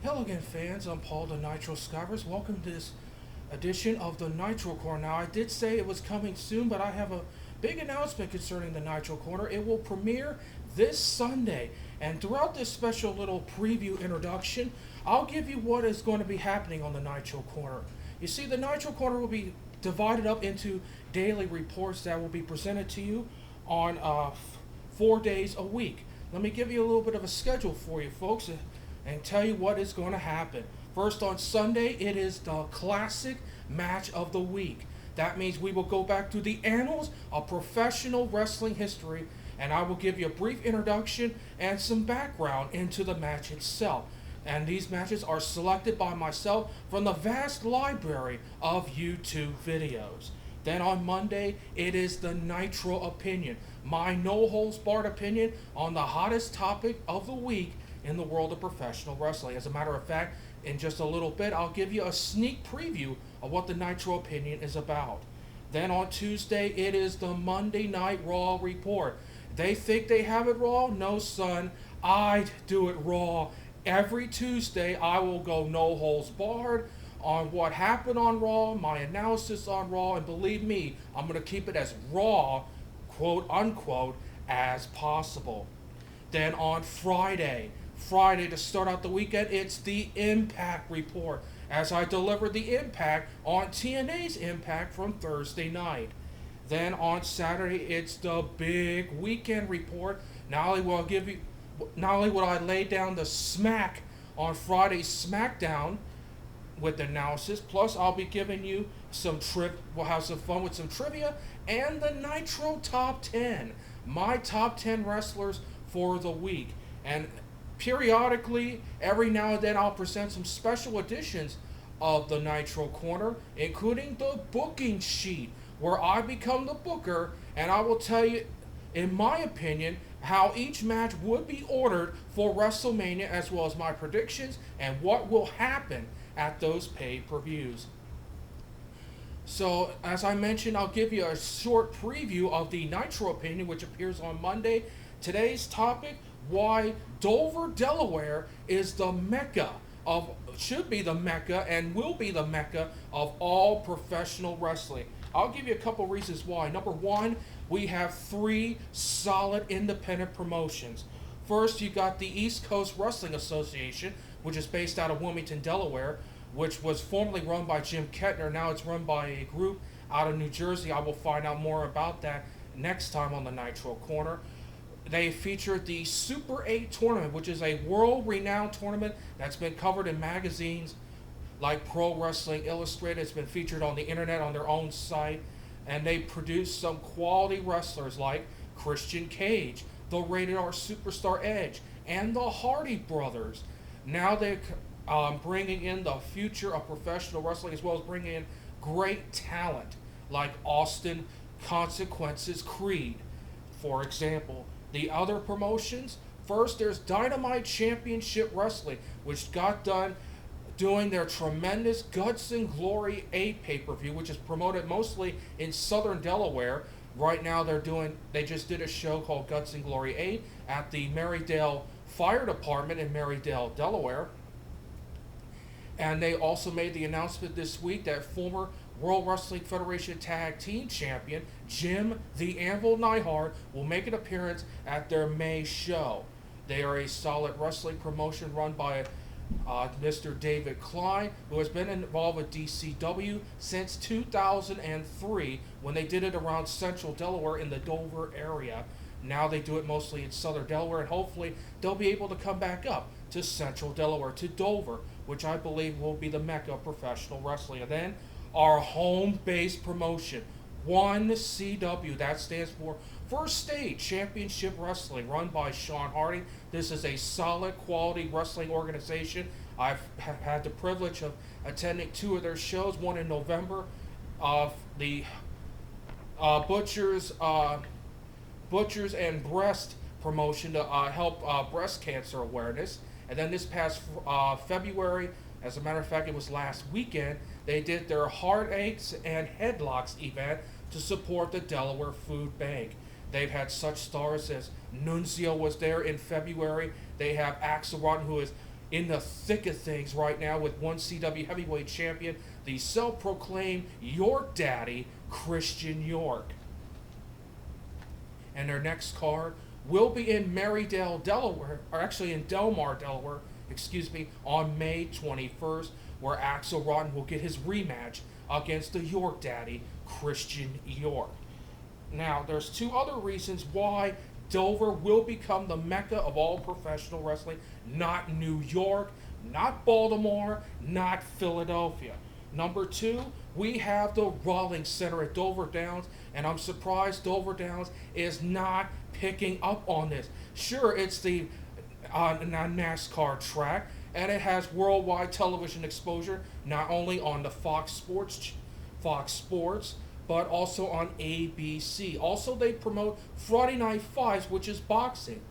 Hello again, fans. I'm Paul, the Nitro Pskivers. Welcome to this edition of the Nitro Corner. Now, I did say it was coming soon, but I have a big announcement concerning the Nitro Corner. It will premiere this Sunday, and throughout this special little preview introduction, I'll give you what is going to be happening on the Nitro Corner. You see, the Nitro Corner will be divided up into daily reports that will be presented to you on 4 days a week. Let me give you a little bit of a schedule for you, folks, and tell you what is going to happen. First, on Sunday, it is the classic match of the week. That means we will go back to the annals of professional wrestling history, and I will give you a brief introduction and some background into the match itself. And these matches are selected by myself from the vast library of YouTube videos. Then on Monday, it is the Nitro Opinion, my no-holds-barred opinion on the hottest topic of the week in the world of professional wrestling. As a matter of fact, in just a little bit, I'll give you a sneak preview of what the Nitro Opinion is about. Then on Tuesday, it is the Monday Night Raw report. They think they have it raw? No, son. I do it raw. Every Tuesday, I will go no holds barred on what happened on Raw, my analysis on Raw, and believe me, I'm going to keep it as raw, quote unquote, as possible. Then on Friday to start out the weekend, it's the Impact Report, as I deliver the Impact on TNA's Impact from Thursday night. Then on Saturday, it's the big Weekend Report. Not only will I lay down the smack on Friday's SmackDown with analysis, plus I'll be giving you we'll have some fun with some trivia and the Nitro Top 10, my top 10 wrestlers for the week. And periodically, every now and then, I'll present some special editions of the Nitro Corner, including the booking sheet, where I become the booker, and I will tell you, in my opinion, how each match would be ordered for WrestleMania, as well as my predictions and what will happen at those pay-per-views. So, as I mentioned, I'll give you a short preview of the Nitro Opinion, which appears on Monday. Today's topic: why Dover, Delaware is the should be the Mecca and will be the Mecca of all professional wrestling. I'll give you a couple reasons why. Number one, we have 3 solid independent promotions. First, you got the East Coast Wrestling Association, which is based out of Wilmington, Delaware, which was formerly run by Jim Kettner. Now it's run by a group out of New Jersey. I will find out more about that next time on the Nitro Corner. They featured the Super 8 tournament, which is a world-renowned tournament that's been covered in magazines like Pro Wrestling Illustrated. It's been featured on the internet on their own site, and they produced some quality wrestlers like Christian Cage, the Rated R Superstar Edge, and the Hardy Brothers. Now they're bringing in the future of professional wrestling, as well as bringing in great talent like Austin Consequences Creed, for example. The other promotions, first there's Dynamite Championship Wrestling, which got done doing their tremendous Guts and Glory 8 pay-per-view, which is promoted mostly in southern Delaware. Right now they just did a show called Guts and Glory 8 at the Marydale Fire Department in Marydale, Delaware. And they also made the announcement this week that former World Wrestling Federation Tag Team Champion Jim the Anvil Neidhart will make an appearance at their May show. They are a solid wrestling promotion run by Mr. David Klein, who has been involved with DCW since 2003, when they did it around central Delaware in the Dover area. Now they do it mostly in southern Delaware, and hopefully they'll be able to come back up to central Delaware, to Dover, which I believe will be the Mecca of professional wrestling. And then our home-based promotion, 1CW, that stands for First State Championship Wrestling, run by Sean Hardy. This is a solid, quality wrestling organization. I've had the privilege of attending 2 of their shows, one in November of the Butchers and Breast promotion to help breast cancer awareness. And then this past February, as a matter of fact, it was last weekend, they did their Heartaches and Headlocks event to support the Delaware Food Bank. They've had such stars as Nunzio was there in February. They have Axelrod, who is in the thick of things right now with 1CW heavyweight champion, the self-proclaimed York Daddy, Christian York. And their next card will be in Marydale, Delaware, or actually in Delmar, Delaware, on May 21st, where Axel Rotten will get his rematch against the York Daddy, Christian York. Now, there's two other reasons why Dover will become the Mecca of all professional wrestling. Not New York, not Baltimore, not Philadelphia. Number two, we have the Rawlings Center at Dover Downs, and I'm surprised Dover Downs is not picking up on this. Sure, it's the NASCAR track, and it has worldwide television exposure, not only on the Fox Sports, but also on ABC. Also, they promote Friday Night Fives, which is boxing.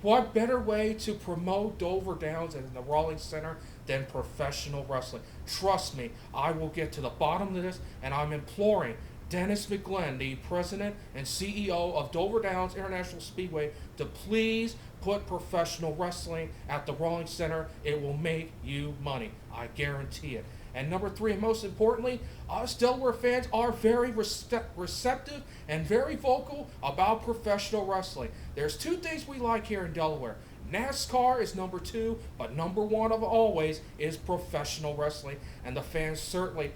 What better way to promote Dover Downs and the Rawlings Center than professional wrestling? Trust me, I will get to the bottom of this, and I'm imploring Dennis McGlenn, the president and CEO of Dover Downs International Speedway, to please put professional wrestling at the Rawlings Center. It will make you money. I guarantee it. And number three, and most importantly, us Delaware fans are very receptive and very vocal about professional wrestling. There's two things we like here in Delaware. NASCAR is number two, but number one of always is professional wrestling. And the fans certainly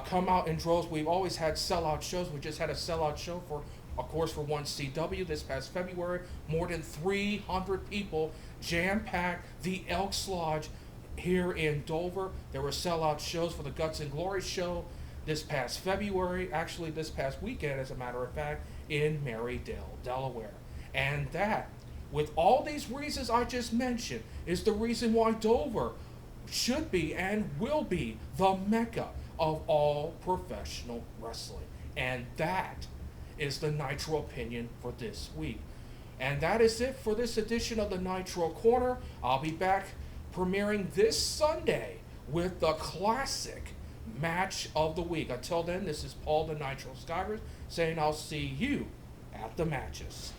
come out in droves. We've always had sellout shows. We just had a sellout show for 1CW this past February. More than 300 people jam-packed the Elks Lodge here in Dover. There were sellout shows for the Guts and Glory show this past February, actually this past weekend, as a matter of fact, in Marydale, Delaware. And that, with all these reasons I just mentioned, is the reason why Dover should be and will be the Mecca of all professional wrestling. And that is the Nitro Opinion for this week. And that is it for this edition of the Nitro Corner. I'll be back premiering this Sunday with the classic match of the week. Until then, this is Paul the Nitro pskivers saying I'll see you at the matches.